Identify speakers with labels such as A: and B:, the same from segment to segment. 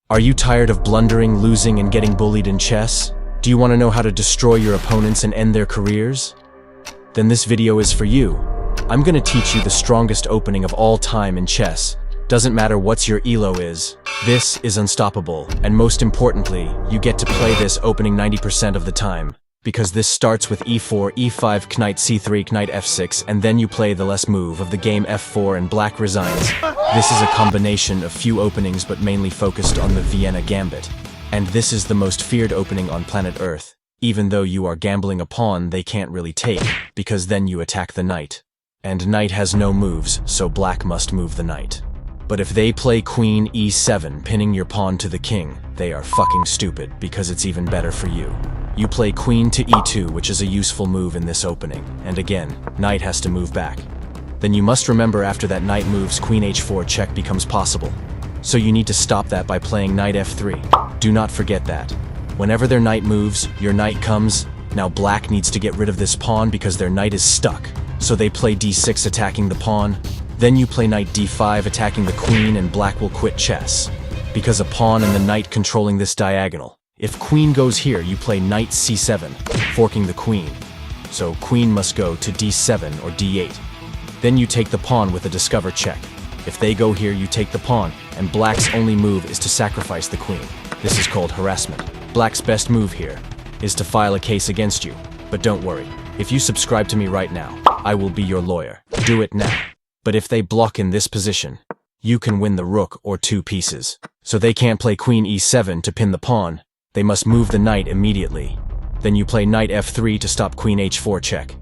A: Are you tired of blundering, losing, and getting bullied in chess? Do you want to know how to destroy your opponents and end their careers? Then this video is for you. I'm gonna teach you the strongest opening of all time in chess. Doesn't matter what your elo is. This is unstoppable, and most importantly, you get to play this opening 90% of the time. Because this starts with e4, e5, knight c3, knight f6, and then you play the last move of the game f4 and black resigns. This is a combination of few openings but mainly focused on the Vienna Gambit. And this is the most feared opening on planet Earth. Even though you are gambling a pawn they can't really take, because then you attack the knight. And knight has no moves, so black must move the knight. But if they play queen e7, pinning your pawn to the king, they are fucking stupid because it's even better for you. You play queen to e2, which is a useful move in this opening, and again, knight has to move back. Then you must remember after that knight moves, queen h4 check becomes possible. So you need to stop that by playing knight f3. Do not forget that. Whenever their knight moves, your knight comes. Now black needs to get rid of this pawn because their knight is stuck. So they play d6 attacking the pawn. Then you play knight d5 attacking the queen and black will quit chess. Because a pawn and the knight controlling this diagonal. If queen goes here, you play knight c7, forking the queen. So queen must go to d7 or d8. Then you take the pawn with a discover check. If they go here, you take the pawn, and black's only move is to sacrifice the queen. This is called harassment. Black's best move here is to file a case against you. But don't worry, if you subscribe to me right now, I will be your lawyer. Do it now. But if they block in this position, you can win the rook or two pieces. So they can't play queen e7 to pin the pawn. They must move the knight immediately. Then you play knight f3 to stop queen h4 check.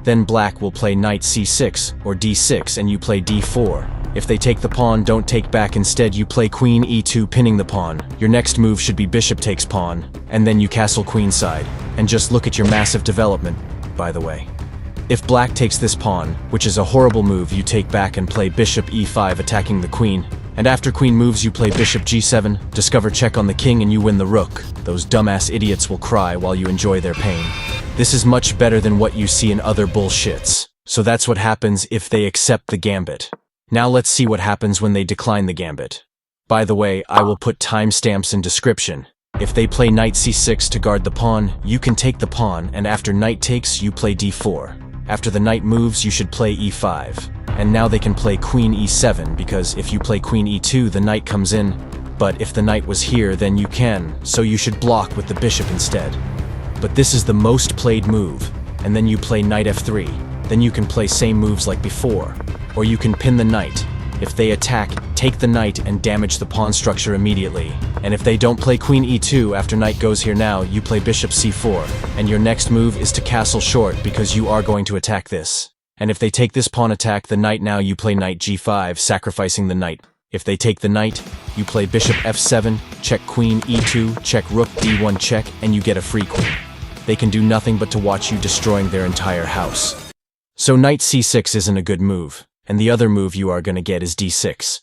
A: Then black will play knight c6 or d6 and you play d4. If they take the pawn, don't take back, instead you play queen e2 pinning the pawn. Your next move should be bishop takes pawn, and then you castle queenside. And just look at your massive development, by the way. If black takes this pawn, which is a horrible move, you take back and play bishop e5 attacking the queen. And after queen moves, you play bishop g7, discover check on the king, and you win the rook. Those dumbass idiots will cry while you enjoy their pain. This is much better than what you see in other bullshits. So that's what happens if they accept the gambit. Now let's see what happens when they decline the gambit. By the way, I will put timestamps in description. If they play knight c6 to guard the pawn, you can take the pawn, and after knight takes, you play d4. After the knight moves, you should play e5. And now they can play queen e7, because if you play queen e2, the knight comes in. But if the knight was here, then you can, so you should block with the bishop instead. But this is the most played move, and then you play knight f3. Then you can play same moves like before. Or you can pin the knight. If they attack, take the knight and damage the pawn structure immediately. And if they don't play queen e2 after knight goes here now, you play bishop c4. And your next move is to castle short because you are going to attack this. And if they take this pawn attack the knight now, you play knight g5, sacrificing the knight. If they take the knight, you play bishop f7, check queen e2, check rook d1 check, and you get a free queen. They can do nothing but to watch you destroying their entire house. So knight c6 isn't a good move, and the other move you are gonna get is d6.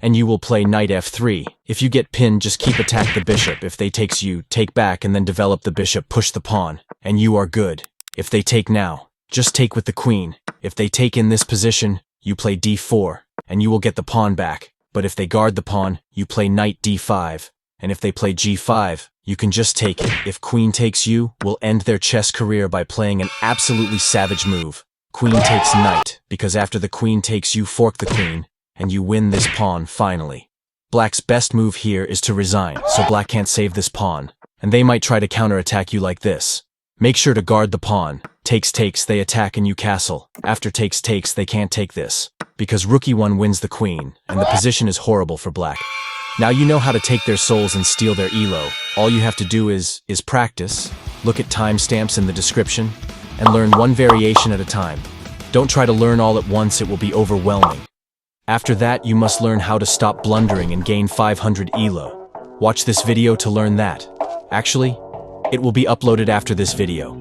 A: And you will play knight f3. If you get pinned, just keep attack the bishop. If they takes you, take back and then develop the bishop, push the pawn, and you are good. If they take now, just take with the queen. If they take in this position, you play d4, and you will get the pawn back. But if they guard the pawn, you play knight d5. And if they play g5, you can just take it. If queen takes you, will end their chess career by playing an absolutely savage move. Queen takes knight, because after the queen takes you, fork the queen, and you win this pawn finally. Black's best move here is to resign, so black can't save this pawn. And they might try to counterattack you like this. Make sure to guard the pawn. Takes takes, they attack and you castle. After takes takes, they can't take this. Because rook e1 wins the queen, and the position is horrible for black. Now you know how to take their souls and steal their elo. All you have to do is practice, look at timestamps in the description, and learn one variation at a time. Don't try to learn all at once, it will be overwhelming. After that, you must learn how to stop blundering and gain 500 elo. Watch this video to learn that. Actually, it will be uploaded after this video.